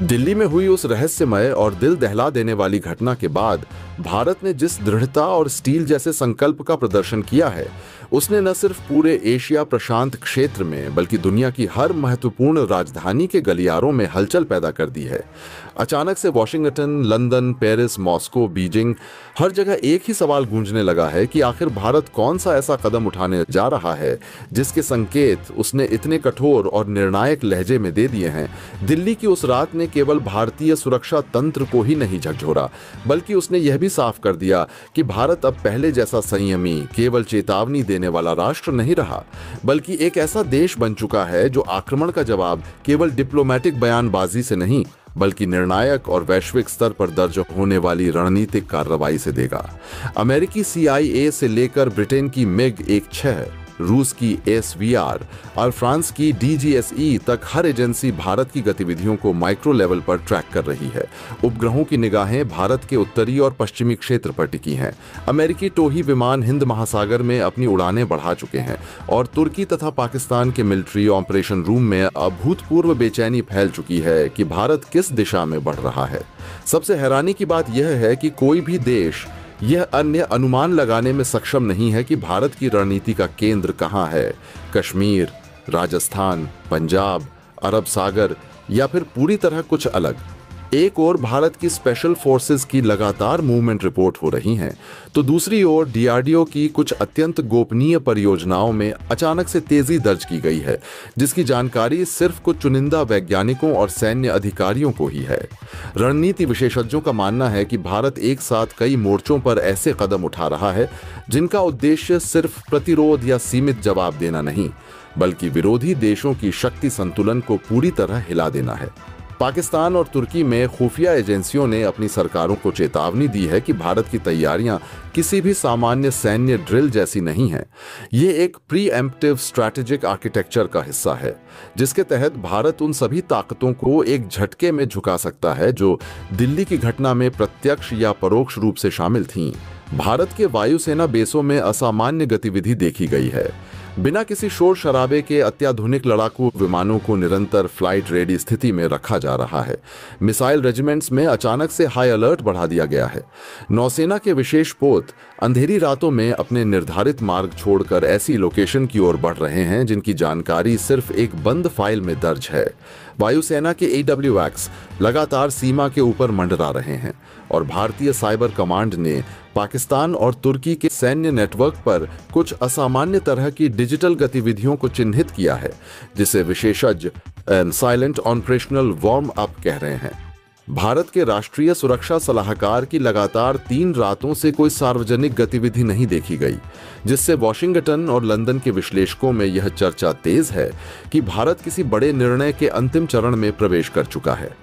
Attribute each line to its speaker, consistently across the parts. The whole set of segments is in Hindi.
Speaker 1: दिल्ली में हुई उस रहस्यमय और दिल दहला देने वाली घटना के बाद भारत ने जिस दृढ़ता और स्टील जैसे संकल्प का प्रदर्शन किया है, उसने न सिर्फ पूरे एशिया प्रशांत क्षेत्र में बल्कि दुनिया की हर महत्वपूर्ण राजधानी के गलियारों में हलचल पैदा कर दी है। अचानक से Washington, London, Paris, Moscow, Beijing, हर जगह एक ही सवाल गूंजने लगा है कि आखिर भारत कौन सा ऐसा कदम उठाने जा रहा है जिसके संकेत उसने इतने कठोर और निर्णायक लहजे में दे दिए हैं। दिल्ली की उस रात ने केवल भारतीय सुरक्षा तंत्र को ही नहीं झकझोरा, बल्कि उसने यह भी साफ कर दिया कि भारत अब पहले जैसा संयमी, केवल चेतावनी देने वाला राष्ट्र नहीं रहा, बल्कि एक ऐसा देश बन चुका है जो आक्रमण का जवाब केवल डिप्लोमेटिक बयानबाजी से नहीं बल्कि निर्णायक और वैश्विक स्तर पर दर्ज होने वाली रणनीतिक कार्रवाई से देगा। अमेरिकी CIA से लेकर ब्रिटेन की MiG-16, रूस की SVR और फ्रांस की DGSE तक हर एजेंसी भारत की गतिविधियों को माइक्रो लेवल पर ट्रैक कर रही है। उपग्रहों की निगाहें भारत के उत्तरी और पश्चिमी क्षेत्र पर टिकी हैं। अमेरिकी टोही विमान हिंद महासागर में अपनी उड़ानें बढ़ा चुके हैं और तुर्की तथा पाकिस्तान के मिलिट्री ऑपरेशन रूम में अभूतपूर्व बेचैनी फैल चुकी है कि भारत किस दिशा में बढ़ रहा है। सबसे हैरानी की बात यह है कि कोई भी देश यह अन्य अनुमान लगाने में सक्षम नहीं है कि भारत की रणनीति का केंद्र कहां है। कश्मीर, राजस्थान, पंजाब, अरब सागर या फिर पूरी तरह कुछ अलग। एक ओर भारत की स्पेशल फोर्सेस की लगातार मूवमेंट रिपोर्ट हो रही हैं, तो दूसरी ओर DRDO की कुछ अत्यंत गोपनीय परियोजनाओं में अचानक से तेजी दर्ज की गई है, जिसकी जानकारी सिर्फ कुछ चुनिंदा वैज्ञानिकों और सैन्य अधिकारियों को ही है। रणनीति विशेषज्ञों का मानना है कि भारत एक साथ कई मोर्चों पर ऐसे कदम उठा रहा है जिनका उद्देश्य सिर्फ प्रतिरोध या सीमित जवाब देना नहीं, बल्कि विरोधी देशों की शक्ति संतुलन को पूरी तरह हिला देना है। पाकिस्तान और तुर्की में खुफिया एजेंसियों ने अपनी सरकारों को चेतावनी दी है कि भारत की तैयारियां किसी भी सामान्य सैन्य ड्रिल जैसी नहीं है। ये एक प्रीएम्प्टिव स्ट्रैटेजिक आर्किटेक्चर का हिस्सा है, जिसके तहत भारत उन सभी ताकतों को एक झटके में झुका सकता है जो दिल्ली की घटना में प्रत्यक्ष या परोक्ष रूप से शामिल थीं। भारत के वायुसेना बेसों में असामान्य गतिविधि देखी गई है। बिना किसी शोर शराबे के अत्याधुनिक लड़ाकू विमानों को निरंतर फ्लाइट रेडी स्थिति में रखा जा रहा है। मिसाइल रेजिमेंट्स में अचानक से हाई अलर्ट बढ़ा दिया गया है। नौसेना के विशेष पोत अंधेरी रातों में अपने निर्धारित मार्ग छोड़कर ऐसी लोकेशन की ओर बढ़ रहे हैं जिनकी जानकारी सिर्फ एक बंद फाइल में दर्ज है। वायुसेना के AWACS लगातार सीमा के ऊपर मंडरा रहे हैं और भारतीय साइबर कमांड ने पाकिस्तान और तुर्की के सैन्य नेटवर्क पर कुछ असामान्य तरह की डिजिटल गतिविधियों को चिन्हित किया है, जिसे विशेषज्ञ साइलेंट ऑपरेशनल वार्म अप कह रहे हैं। भारत के राष्ट्रीय सुरक्षा सलाहकार की लगातार 3 रातों से कोई सार्वजनिक गतिविधि नहीं देखी गई, जिससे वॉशिंगटन और लंदन के विश्लेषकों में यह चर्चा तेज है कि भारत किसी बड़े निर्णय के अंतिम चरण में प्रवेश कर चुका है।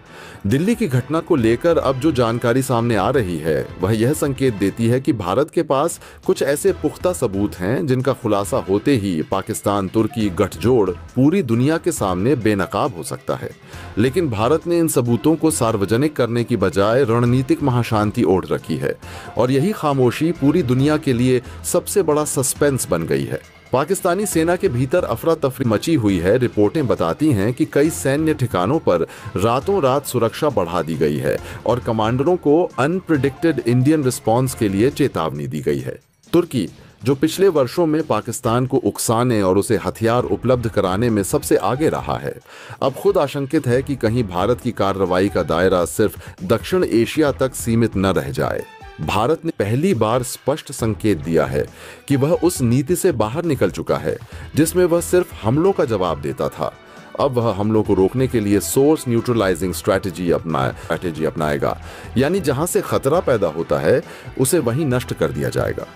Speaker 1: दिल्ली की घटना को लेकर अब जो जानकारी सामने आ रही है वह यह संकेत देती है कि भारत के पास कुछ ऐसे पुख्ता सबूत हैं जिनका खुलासा होते ही पाकिस्तान तुर्की गठजोड़ पूरी दुनिया के सामने बेनकाब हो सकता है। लेकिन भारत ने इन सबूतों को सार्वजनिक करने की बजाय रणनीतिक महाशांति ओढ़ रखी है और यही खामोशी पूरी दुनिया के लिए सबसे बड़ा सस्पेंस बन गई है। पाकिस्तानी सेना के भीतर अफरा तफरी मची हुई है। रिपोर्टें बताती हैं कि कई सैन्य ठिकानों पर रातों रात सुरक्षा बढ़ा दी गई है और कमांडरों को अनप्रिडिक्टेड इंडियन रिस्पॉन्स के लिए चेतावनी दी गई है। तुर्की, जो पिछले वर्षों में पाकिस्तान को उकसाने और उसे हथियार उपलब्ध कराने में सबसे आगे रहा है, अब खुद आशंकित है कि कहीं भारत की कार्रवाई का दायरा सिर्फ दक्षिण एशिया तक सीमित न रह जाए। भारत ने पहली बार स्पष्ट संकेत दिया है कि वह उस नीति से बाहर निकल चुका है जिसमें वह सिर्फ हमलों का जवाब देता था। अब वह हमलों को रोकने के लिए सोर्स न्यूट्रलाइजिंग स्ट्रैटेजी अपनाएगा, यानी जहां से खतरा पैदा होता है उसे वहीं नष्ट कर दिया जाएगा।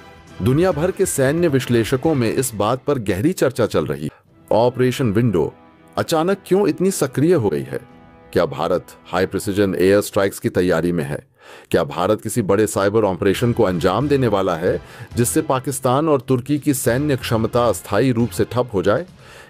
Speaker 1: दुनिया भर के सैन्य विश्लेषकों में इस बात पर गहरी चर्चा चल रही है। ऑपरेशन विंडो अचानक क्यों इतनी सक्रिय हो गई है? क्या Bharat high precision air strikes की तैयारी में है? क्या भारत किसी बड़े साइबर ऑपरेशन को अंजाम देने वाला है जिससे पाकिस्तान और तुर्की की सैन्य क्षमता अस्थायी रूप से ठप हो जाए?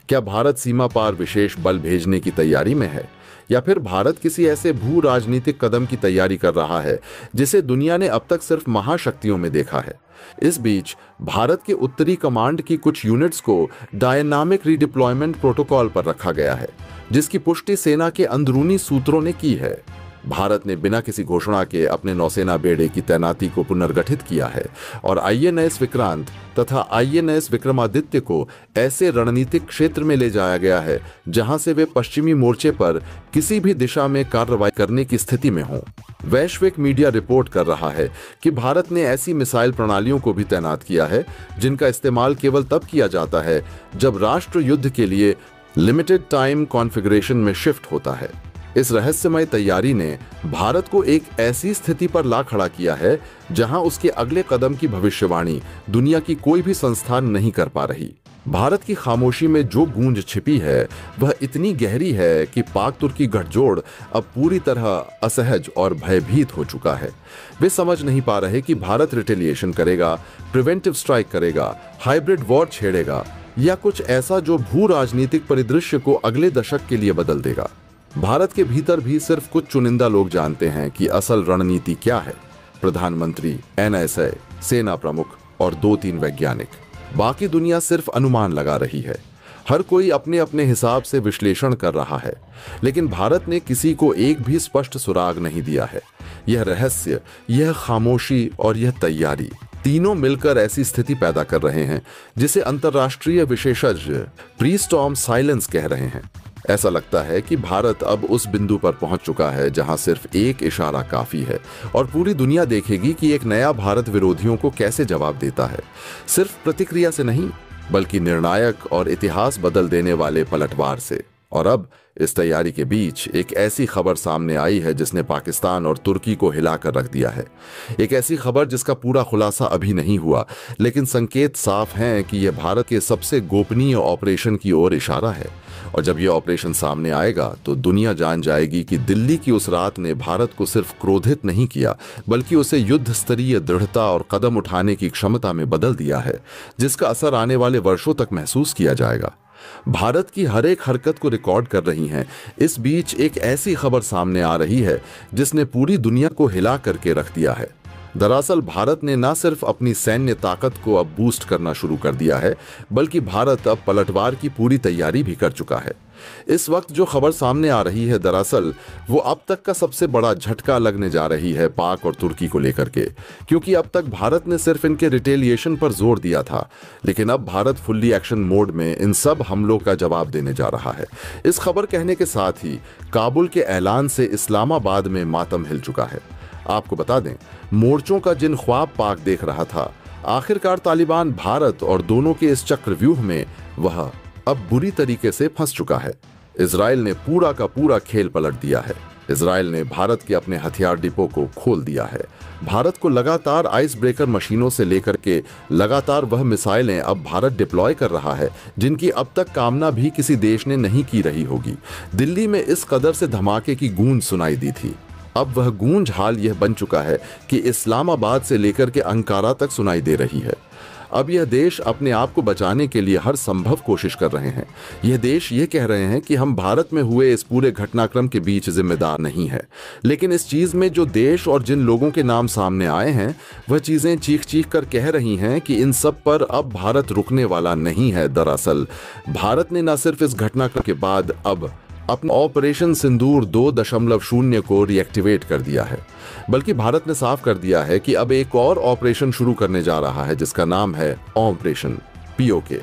Speaker 1: क्या भारत सीमा पार विशेष बल भेजने की तैयारी में है या फिर भारत किसी ऐसे भू राजनीतिक कदम की तैयारी कर रहा है जिसे दुनिया ने अब तक सिर्फ महाशक्तियों में देखा है। इस बीच भारत के उत्तरी कमांड की कुछ यूनिट्स को डायनामिक रीडिप्लॉयमेंट प्रोटोकॉल पर रखा गया है, जिसकी पुष्टि सेना के अंदरूनी सूत्रों ने की है। भारत ने बिना किसी घोषणा के अपने नौसेना बेड़े की तैनाती को पुनर्गठित किया है और आईएनएस विक्रांत तथा आईएनएस विक्रमादित्य को ऐसे रणनीतिक क्षेत्र में ले जाया गया है जहां से वे पश्चिमी मोर्चे पर किसी भी दिशा में कार्रवाई करने की स्थिति में हों। वैश्विक मीडिया रिपोर्ट कर रहा है कि भारत ने ऐसी मिसाइल प्रणालियों को भी तैनात किया है जिनका इस्तेमाल केवल तब किया जाता है जब राष्ट्र युद्ध के लिए लिमिटेड टाइम कॉन्फ़िगरेशन में शिफ्ट होता है। इस रहस्यमय तैयारी ने भारत को एक ऐसी स्थिति पर ला खड़ा किया है जहां उसके अगले कदम की भविष्यवाणी दुनिया की कोई भी संस्था नहीं कर पा रही। भारत की खामोशी में जो गूंज छिपी है वह इतनी गहरी है कि पाक तुर्की गठजोड़ अब पूरी तरह असहज और भयभीत हो चुका है। वे समझ नहीं पा रहे कि भारत रिटेलिएशन करेगा, प्रिवेंटिव स्ट्राइक करेगा, हाइब्रिड वॉर छेड़ेगा या कुछ ऐसा जो भू राजनीतिक परिदृश्य को अगले दशक के लिए बदल देगा। भारत के भीतर भी सिर्फ कुछ चुनिंदा लोग जानते हैं कि असल रणनीति क्या है। प्रधानमंत्री, एनएसए, सेना प्रमुख और 2-3 वैज्ञानिक। बाकी दुनिया सिर्फ अनुमान लगा रही है। हर कोई अपने अपने हिसाब से विश्लेषण कर रहा है, लेकिन भारत ने किसी को एक भी स्पष्ट सुराग नहीं दिया है। यह रहस्य, यह खामोशी और यह तैयारी तीनों मिलकर ऐसी स्थिति पैदा कर रहे हैं जिसे अंतर्राष्ट्रीय विशेषज्ञ प्री-स्टॉर्म साइलेंस कह रहे हैं। ऐसा लगता है कि भारत अब उस बिंदु पर पहुंच चुका है जहां सिर्फ एक इशारा काफी है और पूरी दुनिया देखेगी कि एक नया भारत विरोधियों को कैसे जवाब देता है। सिर्फ प्रतिक्रिया से नहीं, बल्कि निर्णायक और इतिहास बदल देने वाले पलटवार से। और अब इस तैयारी के बीच एक ऐसी खबर सामने आई है जिसने पाकिस्तान और तुर्की को हिलाकर रख दिया है। एक ऐसी खबर जिसका पूरा खुलासा अभी नहीं हुआ, लेकिन संकेत साफ हैं कि यह भारत के सबसे गोपनीय ऑपरेशन की ओर इशारा है। और जब यह ऑपरेशन सामने आएगा तो दुनिया जान जाएगी कि दिल्ली की उस रात ने भारत को सिर्फ क्रोधित नहीं किया, बल्कि उसे युद्ध स्तरीय दृढ़ता और कदम उठाने की क्षमता में बदल दिया है, जिसका असर आने वाले वर्षों तक महसूस किया जाएगा। भारत की हर एक हरकत को रिकॉर्ड कर रही हैं। इस बीच एक ऐसी खबर सामने आ रही है जिसने पूरी दुनिया को हिला करके रख दिया है। दरअसल भारत ने न सिर्फ अपनी सैन्य ताकत को अब बूस्ट करना शुरू कर दिया है, बल्कि भारत अब पलटवार की पूरी तैयारी भी कर चुका है। इस वक्त जो खबर सामने आ रही है, दरअसल वो अब तक का सबसे बड़ा झटका लगने जा रही है पाक और तुर्की को लेकर के, क्योंकि अब तक भारत ने सिर्फ इनके रिटेलिएशन पर जोर दिया था, लेकिन अब भारत फुल्ली एक्शन मोड में इन सब हमलों का जवाब देने जा रहा है। इस खबर कहने के साथ ही काबुल के ऐलान से इस्लामाबाद में मातम हिल चुका है। आपको बता दें, मोर्चों का जिन ख्वाब पाक देख रहा था, आखिरकार तालिबान भारत और दोनों के इस चक्रव्यूह में वह अब बुरी तरीके से फंस चुका है। इजराइल ने पूरा का पूरा खेल पलट दिया है। इजराइल ने भारत के अपने हथियार डिपो को खोल दिया है। भारत को लगातार आइस ब्रेकर मशीनों से लेकर के लगातार वह मिसाइलें अब भारत डिप्लॉय कर रहा है जिनकी अब तक कामना भी किसी देश ने नहीं की रही होगी। दिल्ली में इस कदर से धमाके की गूंज सुनाई दी थी। अब वह गूंज हाल यह बन चुका है कि इस्लामाबाद से लेकर के अंकारा तक सुनाई दे रही है। अब यह देश अपने आप को बचाने के लिए हर संभव कोशिश कर रहे हैं। यह देश ये कह रहे हैं कि हम भारत में हुए इस पूरे घटनाक्रम के बीच जिम्मेदार नहीं है, लेकिन इस चीज में जो देश और जिन लोगों के नाम सामने आए हैं, वह चीजें चीख चीख कर कह रही हैं कि इन सब पर अब भारत रुकने वाला नहीं है। दरअसल भारत ने न सिर्फ इस घटनाक्रम के बाद अब अपना ऑपरेशन सिंदूर 2.0 को रिएक्टिवेट कर दिया है, बल्कि भारत ने साफ कर दिया है कि अब एक और ऑपरेशन शुरू करने जा रहा है जिसका नाम है ऑपरेशन पीओके।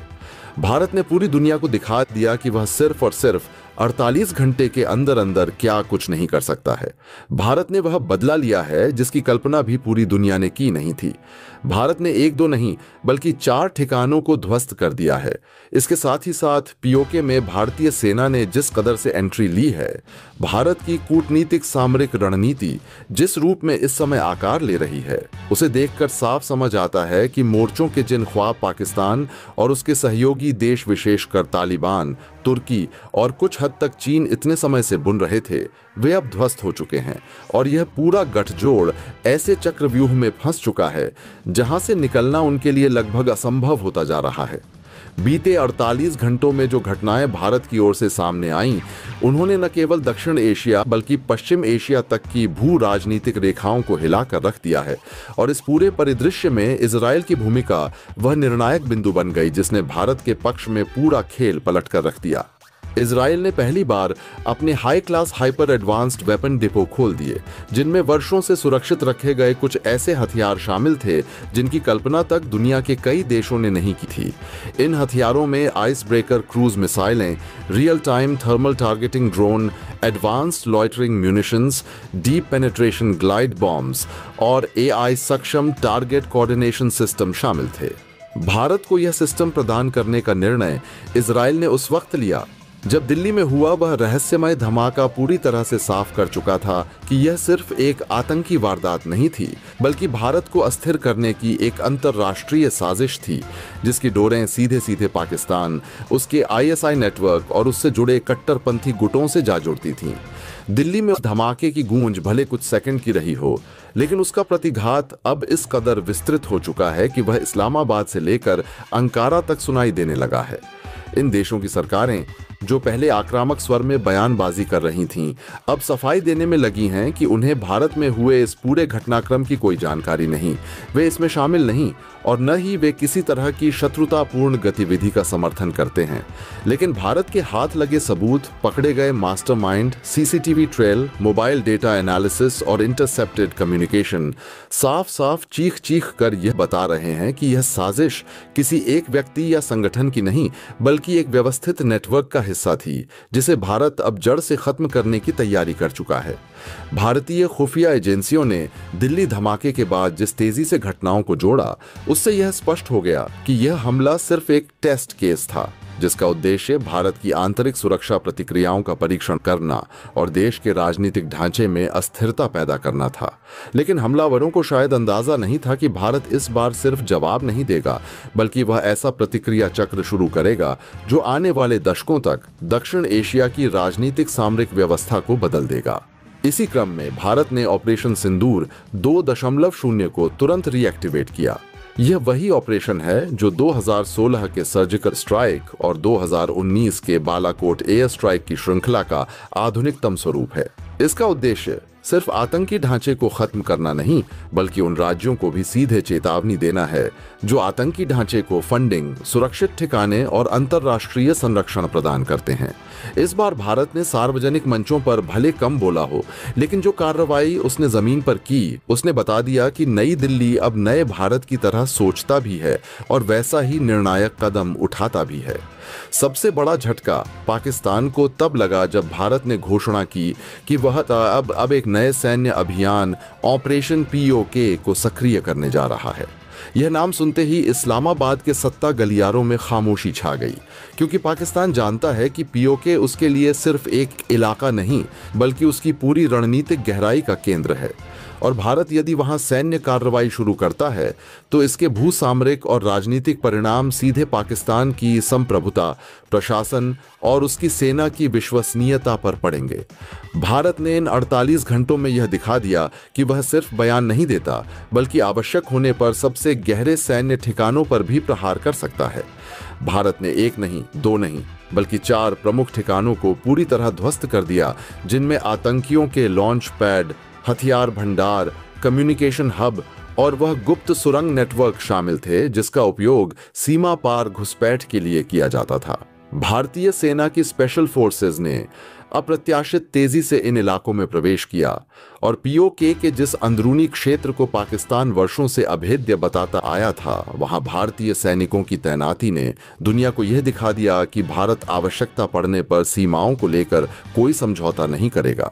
Speaker 1: भारत ने पूरी दुनिया को दिखा दिया कि वह सिर्फ और सिर्फ 48 घंटे के अंदर अंदर क्या कुछ नहीं कर सकता है। भारत ने वह बदला लिया है जिसकी कल्पना भी पूरी दुनिया ने की नहीं थी। भारत ने 1-2 नहीं बल्कि 4 ठिकानों को ध्वस्त कर दिया है। इसके साथ ही साथ पीओके में भारतीय सेना ने जिस कदर से एंट्री ली है, भारत की कूटनीतिक सामरिक रणनीति जिस रूप में इस समय आकार ले रही है, उसे देखकर साफ समझ आता है कि मोर्चों के जिन ख्वाब पाकिस्तान और उसके सहयोगी देश विशेषकर तालिबान, तुर्की और कुछ हद तक चीन इतने समय से बुन रहे थे, वे अब ध्वस्त हो चुके हैं और यह पूरा गठजोड़ ऐसे चक्रव्यूह में फंस चुका है जहां से निकलना उनके लिए लगभग असंभव होता जा रहा है। बीते 48 घंटों में जो घटनाएं भारत की ओर से सामने आईं, उन्होंने न केवल दक्षिण एशिया बल्कि पश्चिम एशिया तक की भू राजनीतिक रेखाओं को हिलाकर रख दिया है। और इस पूरे परिदृश्य में इजराइल की भूमिका वह निर्णायक बिंदु बन गई जिसने भारत के पक्ष में पूरा खेल पलट कर रख दिया। इजराइल ने पहली बार अपने high class hyper advanced weapon depot खोल दिए, जिनमें वर्षों से सुरक्षित रखे गए कुछ ऐसे हथियार शामिल थे जिनकी कल्पना तक दुनिया के कई देशों ने नहीं की थी। इन हथियारों में आइस ब्रेकर क्रूज मिसाइलें, real time thermal targeting drone, advanced loitering munitions, deep penetration glide bombs और AI सक्षम टारगेट कोऑर्डिनेशन सिस्टम शामिल थे। भारत को यह सिस्टम प्रदान करने का निर्णय इजराइल ने उस वक्त लिया जब दिल्ली में हुआ वह रहस्यमय धमाका पूरी तरह से साफ कर चुका था कि यह सिर्फ एक आतंकी वारदात नहीं थी, बल्कि भारत को अस्थिर करने की एक अंतर्राष्ट्रीय साजिश थी, जिसकी डोरें सीधे सीधे पाकिस्तान, उसके ISI नेटवर्क और उससे जुड़े कट्टरपंथी गुटों से जा जुड़ती थीं। दिल्ली में धमाके की गूंज भले कुछ सेकंड की रही हो, लेकिन उसका प्रतिघात अब इस कदर विस्तृत हो चुका है कि वह इस्लामाबाद से लेकर अंकारा तक सुनाई देने लगा है। इन देशों की सरकारें जो पहले आक्रामक स्वर में बयानबाजी कर रही थीं, अब सफाई देने में लगी हैं कि उन्हें भारत में हुए इस पूरे घटनाक्रम की कोई जानकारी नहीं, वे इसमें शामिल नहीं और न ही वे किसी तरह की शत्रुतापूर्ण गतिविधि का समर्थन करते हैं। लेकिन भारत के हाथ लगे सबूत, पकड़े गए mastermind, CCTV trail, mobile data analysis और इंटरसेप्टेड कम्युनिकेशन साफ साफ चीख चीख कर यह बता रहे हैं कि यह साजिश किसी एक व्यक्ति या संगठन की नहीं, बल्कि एक व्यवस्थित नेटवर्क का हिस्सा थी, जिसे भारत अब जड़ से खत्म करने की तैयारी कर चुका है। भारतीय खुफिया एजेंसियों ने दिल्ली धमाके के बाद जिस तेजी से घटनाओं को जोड़ा, उससे यह स्पष्ट हो गया कि यह हमला सिर्फ एक टेस्ट केस था, जिसका उद्देश्य भारत की आंतरिक सुरक्षा प्रतिक्रियाओं का परीक्षण करना और देश के राजनीतिक ढांचे में अस्थिरता पैदा करना था। लेकिन हमलावरों को शायद अंदाजा नहीं था कि भारत इस बार सिर्फ जवाब नहीं देगा, बल्कि वह ऐसा प्रतिक्रिया चक्र शुरू करेगा जो आने वाले दशकों तक दक्षिण एशिया की राजनीतिक सामरिक व्यवस्था को बदल देगा। इसी क्रम में भारत ने ऑपरेशन सिंदूर 2.0 को तुरंत रीएक्टिवेट किया। यह वही ऑपरेशन है जो 2016 के सर्जिकल स्ट्राइक और 2019 के बालाकोट एयर स्ट्राइक की श्रृंखला का आधुनिकतम स्वरूप है। इसका उद्देश्य सिर्फ आतंकी ढांचे को खत्म करना नहीं, बल्कि उन राज्यों को भी सीधे चेतावनी देना है जो आतंकी ढांचे को फंडिंग, सुरक्षित ठिकाने और अंतर्राष्ट्रीय संरक्षण प्रदान करते हैं। इस बार भारत ने सार्वजनिक मंचों पर भले कम बोला हो, लेकिन जो कार्रवाई उसने जमीन पर की, उसने बता दिया कि नई दिल्ली अब नए भारत की तरह सोचता भी है और वैसा ही निर्णायक कदम उठाता भी है। सबसे बड़ा झटका पाकिस्तान को तब लगा जब भारत ने घोषणा की कि वह अब एक नए सैन्य अभियान ऑपरेशन POK को सक्रिय करने जा रहा है। यह नाम सुनते ही इस्लामाबाद के सत्ता गलियारों में खामोशी छा गई, क्योंकि पाकिस्तान जानता है कि POK उसके लिए सिर्फ एक इलाका नहीं, बल्कि उसकी पूरी रणनीतिक गहराई का केंद्र है। और भारत यदि वहां सैन्य कार्रवाई शुरू करता है तो इसके भूसामरिक और राजनीतिक परिणाम सीधे पाकिस्तान की संप्रभुता, प्रशासन और उसकी सेना की विश्वसनीयता पर पड़ेंगे। भारत ने इन 48 घंटों में यह दिखा दिया कि वह सिर्फ बयान नहीं देता, बल्कि आवश्यक होने पर सबसे गहरे सैन्य ठिकानों पर भी प्रहार कर सकता है। भारत ने एक नहीं, दो नहीं, बल्कि 4 प्रमुख ठिकानों को पूरी तरह ध्वस्त कर दिया, जिनमें आतंकियों के लॉन्च पैड, हथियार भंडार, कम्युनिकेशन हब और वह गुप्त सुरंग नेटवर्क शामिल थे जिसका उपयोग सीमा पार घुसपैठ के लिए किया जाता था। भारतीय सेना की स्पेशल फोर्सेज ने अप्रत्याशित तेजी से इन इलाकों में प्रवेश किया और POK के जिस अंदरूनी क्षेत्र को पाकिस्तान वर्षों से अभेद्य बताता आया था, वहां भारतीय सैनिकों की तैनाती ने दुनिया को यह दिखा दिया कि भारत आवश्यकता पड़ने पर सीमाओं को लेकर कोई समझौता नहीं करेगा।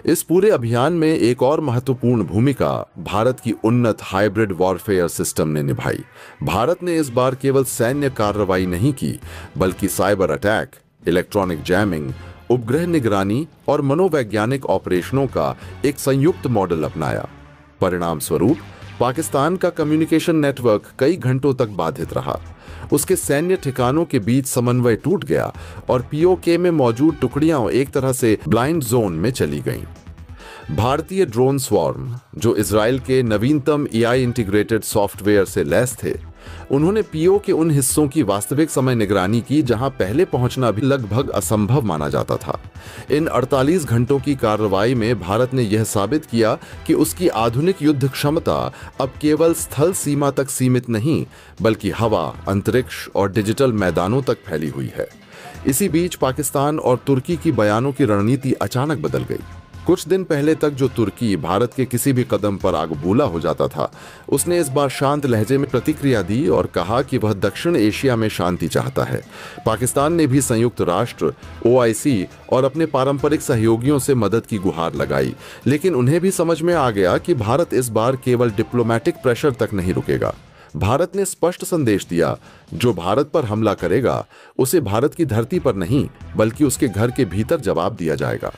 Speaker 1: इस पूरे अभियान में एक और महत्वपूर्ण भूमिका भारत की उन्नत हाइब्रिड वॉरफेयर सिस्टम ने निभाई। भारत ने इस बार केवल सैन्य कार्रवाई नहीं की, बल्कि साइबर अटैक, इलेक्ट्रॉनिक जैमिंग, उपग्रह निगरानी और मनोवैज्ञानिक ऑपरेशनों का एक संयुक्त मॉडल अपनाया। परिणाम स्वरूप पाकिस्तान का कम्युनिकेशन नेटवर्क कई घंटों तक बाधित रहा। उसके सैन्य ठिकानों के बीच समन्वय टूट गया और POK में मौजूद टुकड़ियां एक तरह से ब्लाइंड जोन में चली गईं। भारतीय ड्रोन स्वॉर्म, जो इजराइल के नवीनतम AI इंटीग्रेटेड सॉफ्टवेयर से लैस थे, उन्होंने पीओ के उन हिस्सों की वास्तविक समय निगरानी की जहां पहले पहुंचना भी लगभग असंभव माना जाता था। इन 48 घंटों की कार्रवाई में भारत ने यह साबित किया कि उसकी आधुनिक युद्ध क्षमता अब केवल स्थल सीमा तक सीमित नहीं, बल्कि हवा, अंतरिक्ष और डिजिटल मैदानों तक फैली हुई है। इसी बीच पाकिस्तान और तुर्की की बयानों की रणनीति अचानक बदल गई। कुछ दिन पहले तक जो तुर्की भारत के किसी भी कदम पर आग बूला हो जाता था, उसने इस बार शांत लहजे में प्रतिक्रिया दी और कहा कि वह दक्षिण एशिया में शांति चाहता है। पाकिस्तान ने भी संयुक्त राष्ट्र, OIC और अपने पारंपरिक सहयोगियों से मदद की गुहार लगाई, लेकिन उन्हें भी समझ में आ गया कि भारत इस बार केवल डिप्लोमैटिक प्रेशर तक नहीं रुकेगा। भारत ने स्पष्ट संदेश दिया, जो भारत पर हमला करेगा उसे भारत की धरती पर नहीं बल्कि उसके घर के भीतर जवाब दिया जाएगा।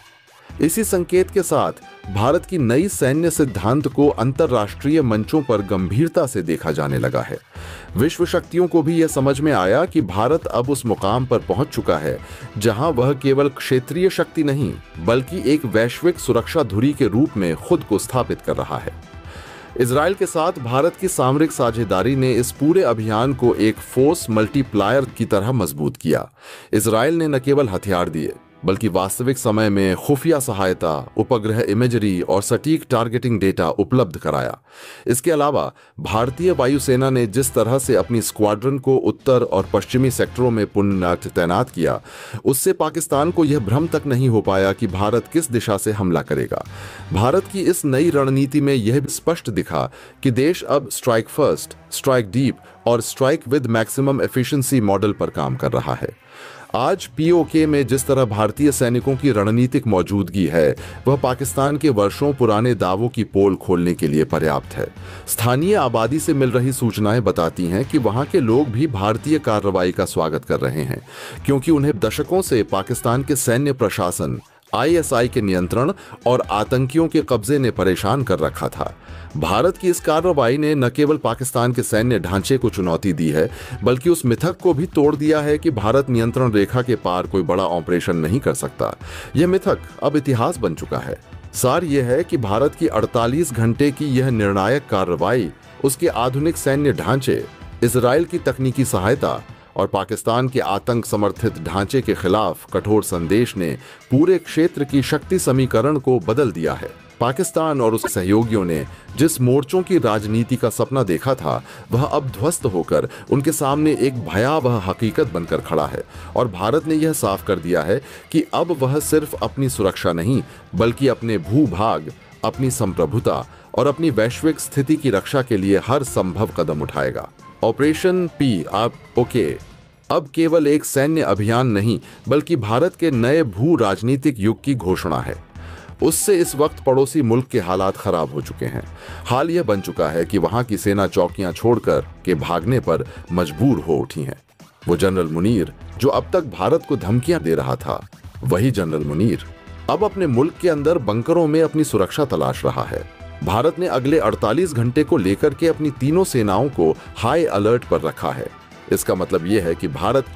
Speaker 1: इसी संकेत के साथ भारत की नई सैन्य सिद्धांत को अंतर्राष्ट्रीय मंचों पर गंभीरता से देखा जाने लगा है। विश्व शक्तियों को भी यह समझ में आया कि भारत अब उस मुकाम पर पहुंच चुका है जहां वह केवल क्षेत्रीय शक्ति नहीं बल्कि एक वैश्विक सुरक्षा धुरी के रूप में खुद को स्थापित कर रहा है। इजराइल के साथ भारत की सामरिक साझेदारी ने इस पूरे अभियान को एक फोर्स मल्टीप्लायर की तरह मजबूत किया। इजराइल ने न केवल हथियार दिए बल्कि वास्तविक समय में खुफिया सहायता, उपग्रह इमेजरी और सटीक टारगेटिंग डेटा उपलब्ध कराया। इसके अलावा भारतीय वायुसेना ने जिस तरह से अपनी स्क्वाड्रन को उत्तर और पश्चिमी सेक्टरों में पुनः तैनात किया, उससे पाकिस्तान को यह भ्रम तक नहीं हो पाया कि भारत किस दिशा से हमला करेगा। भारत की इस नई रणनीति में यह भी स्पष्ट दिखा कि देश अब स्ट्राइक फर्स्ट, स्ट्राइक डीप और strike with maximum efficiency model पर काम कर रहा है। आज POK में जिस तरह भारतीय सैनिकों की रणनीतिक मौजूदगी है, वह पाकिस्तान के वर्षों पुराने दावों की पोल खोलने के लिए पर्याप्त है। स्थानीय आबादी से मिल रही सूचनाएं बताती हैं कि वहां के लोग भी भारतीय कार्रवाई का स्वागत कर रहे हैं, क्योंकि उन्हें दशकों से पाकिस्तान के सैन्य प्रशासन, ISI के नियंत्रण और आतंकियों के कब्जे ने परेशान कर रखा था। भारत की इस कार्रवाई ने न केवल पाकिस्तान के सैन्य ढांचे को चुनौती दी है, बल्कि उस मिथक को भी तोड़ दिया है कि भारत नियंत्रण रेखा के पार कोई बड़ा ऑपरेशन नहीं कर सकता। यह मिथक अब इतिहास बन चुका है। सार यह है कि भारत की 48 घंटे की यह निर्णायक कार्रवाई, उसके आधुनिक सैन्य ढांचे, इजराइल की तकनीकी सहायता और पाकिस्तान के आतंक समर्थित ढांचे के खिलाफ कठोर संदेश ने पूरे क्षेत्र की शक्ति समीकरण को बदल दिया है। पाकिस्तान और उसके सहयोगियों ने जिस मोर्चों की राजनीति का सपना देखा था, वह अब ध्वस्त होकर उनके सामने एक भयावह हकीकत बनकर खड़ा है। और भारत ने यह साफ कर दिया है कि अब वह सिर्फ अपनी सुरक्षा नहीं बल्कि अपने भूभाग, अपनी संप्रभुता और अपनी वैश्विक स्थिति की रक्षा के लिए हर संभव कदम उठाएगा। ऑपरेशन POK अब केवल एक सैन्य अभियान नहीं बल्कि भारत के नए भू राजनीतिक युग की घोषणा है। उससे इस वक्त पड़ोसी मुल्क के हालात खराब हो चुके हैं। हाल यह बन चुका है कि वहां की सेना चौकियां छोड़कर के भागने पर मजबूर हो उठी है। वो जनरल मुनीर जो अब तक भारत को धमकियां दे रहा था, वही जनरल मुनीर अब अपने मुल्क के अंदर बंकरों में अपनी सुरक्षा तलाश रहा है। भारत ने अगले 48 घंटे को लेकर के अपनी तीनों सेनाओं को हाई अलर्ट पर रखा है। इसका मतलब यह है कि भारत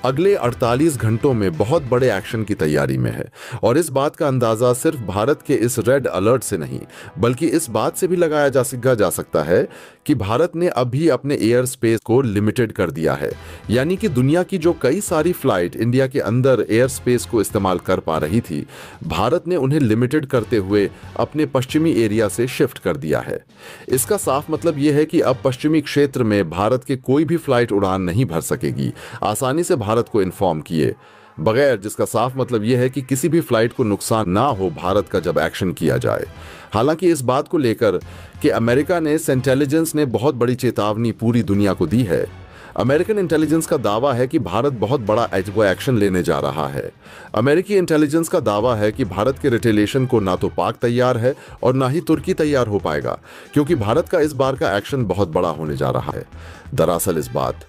Speaker 1: अगले 48 घंटों में बहुत बड़े एक्शन की तैयारी में है। और इस बात का अंदाजा सिर्फ भारत के इस रेड अलर्ट से नहीं बल्कि इस बात से भी लगाया जा सकता है कि भारत ने अभी अपने एयर स्पेस को लिमिटेड कर दिया है। यानी कि दुनिया की जो कई सारी फ्लाइट इंडिया के अंदर एयर स्पेस को इस्तेमाल कर पा रही थी, भारत ने उन्हें लिमिटेड करते हुए अपने पश्चिमी एरिया से शिफ्ट कर दिया है। इसका साफ मतलब यह है कि अब पश्चिमी क्षेत्र में भारत के कोई भी फ्लाइट उड़ान नहीं भर सकेगी आसानी से भारत को इन्फॉर्म किए बगैर, जिसका साफ मतलब यह है कि किसी भी फ्लाइट को नुकसान ना हो भारत का जब एक्शन किया जाए। हालांकि इस बात को लेकर कि अमेरिका ने इंटेलिजेंस ने बहुत बड़ी चेतावनी पूरी दुनिया को दी है। अमेरिकन इंटेलिजेंस का दावा है कि भारत बहुत बड़ा एक्शन लेने जा रहा है। अमेरिकी इंटेलिजेंस का दावा है कि भारत के रिटेलिएशन को ना तो पाक तैयार है और ना ही तुर्की तैयार हो पाएगा, क्योंकि भारत का इस बार का एक्शन बहुत बड़ा होने जा रहा है। दरअसल इस बात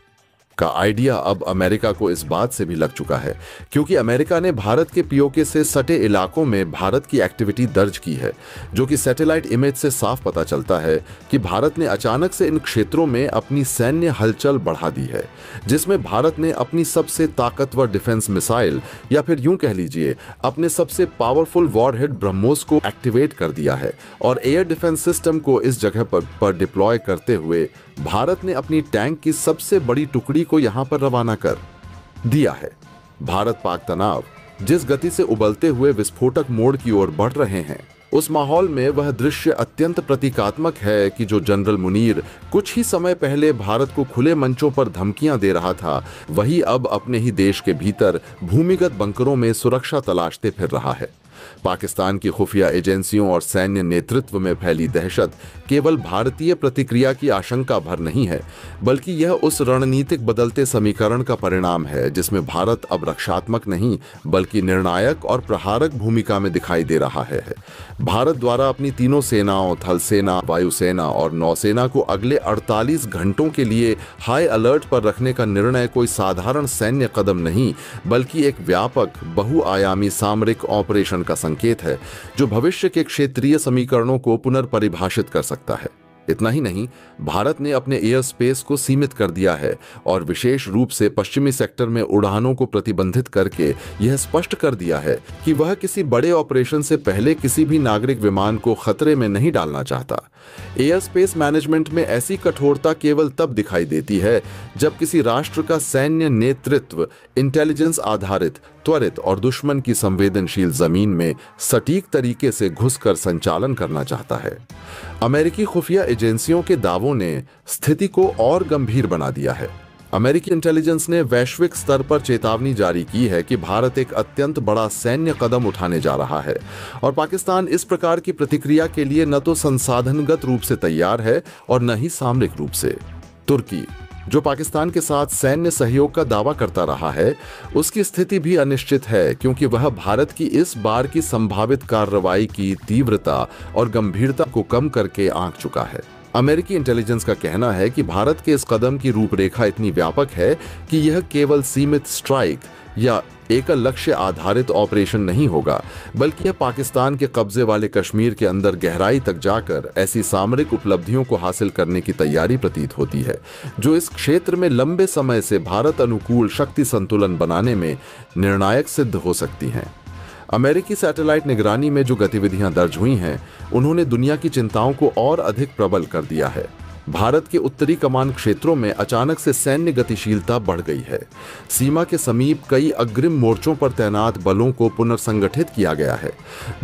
Speaker 1: का आइडिया अब अमेरिका को इस बात से भी लग चुका है, क्योंकि अमेरिका ने भारत के POK से सटे इलाकों में भारत की एक्टिविटी दर्ज की है, जो कि सैटेलाइट इमेज से साफ पता चलता है कि भारत ने अचानक से इन क्षेत्रों में अपनी सैन्य हलचल बढ़ा दी है, जिसमें भारत ने अपनी सबसे ताकतवर डिफेंस मिसाइल या फिर यूं कह लीजिए अपने सबसे पावरफुल वॉरहेड ब्रह्मोस को एक्टिवेट कर दिया है और एयर डिफेंस सिस्टम को इस जगह पर डिप्लॉय करते हुए भारत ने अपनी टैंक की सबसे बड़ी टुकड़ी को यहां पर रवाना कर दिया है। भारत पाक तनाव जिस गति से उबलते हुए विस्फोटक मोड़ की ओर बढ़ रहे हैं, उस माहौल में वह दृश्य अत्यंत प्रतीकात्मक है कि जो जनरल मुनीर कुछ ही समय पहले भारत को खुले मंचों पर धमकियां दे रहा था, वही अब अपने ही देश के भीतर भूमिगत बंकरों में सुरक्षा तलाशते फिर रहा है। पाकिस्तान की खुफिया एजेंसियों और सैन्य नेतृत्व में फैली दहशत केवल भारतीय प्रतिक्रिया की आशंका भर नहीं है, बल्कि यह उस रणनीतिक बदलते समीकरण का परिणाम है जिसमें भारत अब रक्षात्मक नहीं बल्कि निर्णायक और प्रहारक भूमिका में दिखाई दे रहा है। भारत द्वारा अपनी तीनों सेनाओं, थल सेना, वायुसेना और नौसेना को अगले 48 घंटों के लिए हाई अलर्ट पर रखने का निर्णय कोई साधारण सैन्य कदम नहीं बल्कि एक व्यापक बहुआयामी सामरिक ऑपरेशन का संकेत है जो भविष्य के क्षेत्रीय समीकरणों को पुनर्परिभाषित कर सकता है। इतना ही नहीं, भारत ने अपने एयर स्पेस को सीमित कर दिया है और विशेष रूप से पश्चिमी सेक्टर में उड़ानों को प्रतिबंधित करके यह स्पष्ट कर दिया है कि वह किसी बड़े ऑपरेशन से पहले किसी भी नागरिक विमान को खतरे में नहीं डालना चाहता। एयर स्पेस मैनेजमेंट में ऐसी कठोरता केवल तब दिखाई देती है जब किसी राष्ट्र का सैन्य नेतृत्व इंटेलिजेंस आधारित, त्वरित और दुश्मन की संवेदनशील जमीन में सटीक तरीके से घुसकर संचालन करना चाहता है। अमेरिकी खुफिया एजेंसियों के दावों ने स्थिति को और गंभीर बना दिया है। अमेरिकी इंटेलिजेंस ने वैश्विक स्तर पर चेतावनी जारी की है कि भारत एक अत्यंत बड़ा सैन्य कदम उठाने जा रहा है और पाकिस्तान इस प्रकार की प्रतिक्रिया के लिए न तो संसाधनगत रूप से तैयार है और न ही सामरिक रूप से। तुर्की, जो पाकिस्तान के साथ सैन्य सहयोग का दावा करता रहा है, उसकी स्थिति भी अनिश्चित है क्योंकि वह भारत की इस बार की संभावित कार्रवाई की तीव्रता और गंभीरता को कम करके आंक चुका है। अमेरिकी इंटेलिजेंस का कहना है कि भारत के इस कदम की रूपरेखा इतनी व्यापक है कि यह केवल सीमित स्ट्राइक या एकल लक्ष्य आधारित ऑपरेशन नहीं होगा, बल्कि यह पाकिस्तान के कब्जे वाले कश्मीर के अंदर गहराई तक जाकर ऐसी सामरिक उपलब्धियों को हासिल करने की तैयारी प्रतीत होती है जो इस क्षेत्र में लंबे समय से भारत अनुकूल शक्ति संतुलन बनाने में निर्णायक सिद्ध हो सकती हैं। अमेरिकी सैटेलाइट निगरानी में जो गतिविधियां दर्ज हुई हैं, उन्होंने दुनिया की चिंताओं को और अधिक प्रबल कर दिया है। भारत के उत्तरी कमान क्षेत्रों में अचानक से सैन्य गतिशीलता बढ़ गई है। सीमा के समीप कई अग्रिम मोर्चों पर तैनात बलों को पुनर्संगठित किया गया है।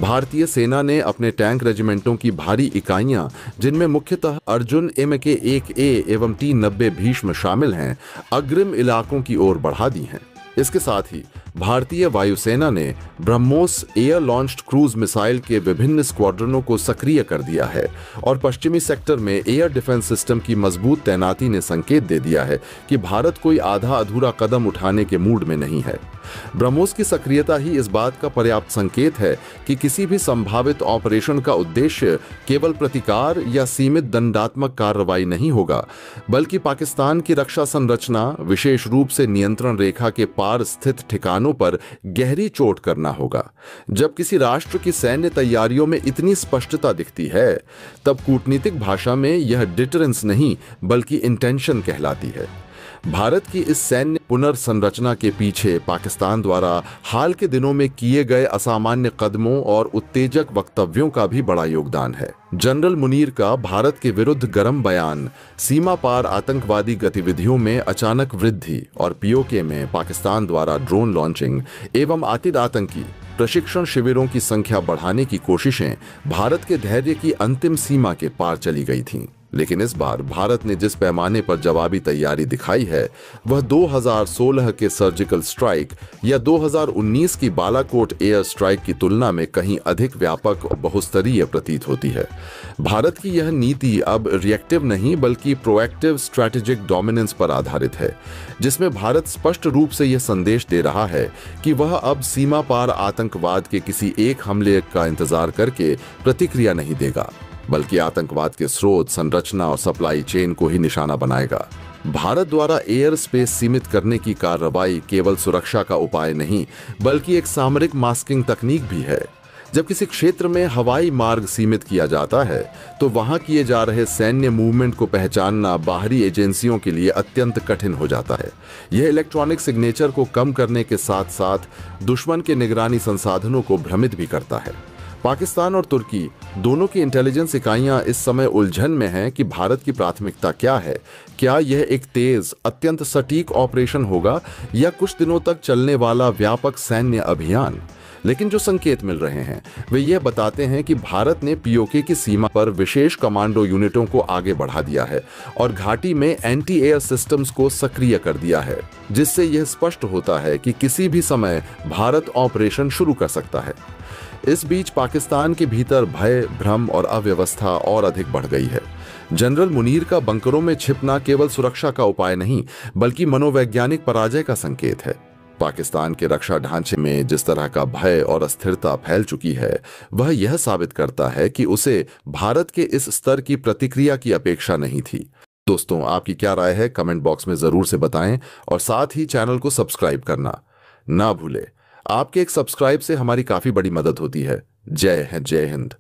Speaker 1: भारतीय सेना ने अपने टैंक रेजिमेंटों की भारी इकाइयां, जिनमें मुख्यतः अर्जुन MK-1A एवं T-90 भीष्म शामिल हैं, अग्रिम इलाकों की ओर बढ़ा दी हैं। इसके साथ ही भारतीय वायुसेना ने BrahMos air launched cruise missile के विभिन्न स्क्वाड्रनों को सक्रिय कर दिया है और पश्चिमी सेक्टर में एयर डिफेंस सिस्टम की मजबूत तैनाती ने संकेत दे दिया है कि भारत कोई आधा अधूरा कदम उठाने के मूड में नहीं है। ब्रह्मोस की सक्रियता ही इस बात का पर्याप्त संकेत है कि किसी भी संभावित ऑपरेशन का उद्देश्य केवल प्रतिकार या सीमित दंडात्मक कार्रवाई नहीं होगा, बल्कि पाकिस्तान की रक्षा संरचना, विशेष रूप से नियंत्रण रेखा के पार स्थित ठिकानों पर गहरी चोट करना होगा। जब किसी राष्ट्र की सैन्य तैयारियों में इतनी स्पष्टता दिखती है, तब कूटनीतिक भाषा में यह डिटरेंस नहीं बल्कि इंटेंशन कहलाती है। भारत की इस सैन्य पुनर्संरचना के पीछे पाकिस्तान द्वारा हाल के दिनों में किए गए असामान्य कदमों और उत्तेजक वक्तव्यों का भी बड़ा योगदान है। जनरल मुनीर का भारत के विरुद्ध गर्म बयान, सीमा पार आतंकवादी गतिविधियों में अचानक वृद्धि और POK में पाकिस्तान द्वारा ड्रोन लॉन्चिंग एवं आतंकी प्रशिक्षण शिविरों की संख्या बढ़ाने की कोशिशें भारत के धैर्य की अंतिम सीमा के पार चली गई थीं। लेकिन इस बार भारत ने जिस पैमाने पर जवाबी तैयारी दिखाई है, वह 2016 के सर्जिकल स्ट्राइक या 2019 की बालाकोट एयर स्ट्राइक की तुलना में कहीं अधिक व्यापक और बहुस्तरीय प्रतीत होती है। भारत की यह नीति अब रिएक्टिव नहीं बल्कि प्रोएक्टिव स्ट्रैटेजिक डोमिनेंस पर आधारित है, जिसमें भारत स्पष्ट रूप से यह संदेश दे रहा है कि वह अब सीमा पार आतंकवाद के किसी एक हमले का इंतजार करके प्रतिक्रिया नहीं देगा, बल्कि आतंकवाद के स्रोत, संरचना और सप्लाई चेन को ही निशाना बनाएगा। भारत द्वारा एयर स्पेस सीमित करने की कार्रवाई केवल सुरक्षा का उपाय नहीं बल्कि एक सामरिक मास्किंग तकनीक भी है। जब किसी क्षेत्र में हवाई मार्ग सीमित किया जाता है, तो वहां किए जा रहे सैन्य मूवमेंट को पहचानना बाहरी एजेंसियों के लिए अत्यंत कठिन हो जाता है। यह इलेक्ट्रॉनिक सिग्नेचर को कम करने के साथ साथ दुश्मन के निगरानी संसाधनों को भ्रमित भी करता है। पाकिस्तान और तुर्की दोनों की इंटेलिजेंस इकाइयां इस समय उलझन में हैं कि भारत की प्राथमिकता क्या है। क्या यह एक तेज, अत्यंत सटीक ऑपरेशन होगा या कुछ दिनों तक चलने वाला व्यापक सैन्य अभियान। लेकिन जो संकेत मिल रहे हैं वे यह बताते हैं कि भारत ने पीओके की सीमा पर विशेष कमांडो यूनिटों को आगे बढ़ा दिया है और घाटी में एंटी एयर सिस्टम्स को सक्रिय कर दिया है, जिससे यह स्पष्ट होता है कि किसी भी समय भारत ऑपरेशन शुरू कर सकता है। इस बीच पाकिस्तान के भीतर भय, भ्रम और अव्यवस्था और अधिक बढ़ गई है। जनरल मुनीर का बंकरों में छिपना केवल सुरक्षा का उपाय नहीं बल्कि मनोवैज्ञानिक पराजय का संकेत है। पाकिस्तान के रक्षा ढांचे में जिस तरह का भय और अस्थिरता फैल चुकी है वह यह साबित करता है कि उसे भारत के इस स्तर की प्रतिक्रिया की अपेक्षा नहीं थी। दोस्तों, आपकी क्या राय है कमेंट बॉक्स में जरूर से बताएं और साथ ही चैनल को सब्सक्राइब करना ना भूलें। आपके एक सब्सक्राइब से हमारी काफी बड़ी मदद होती है। जय हिंद।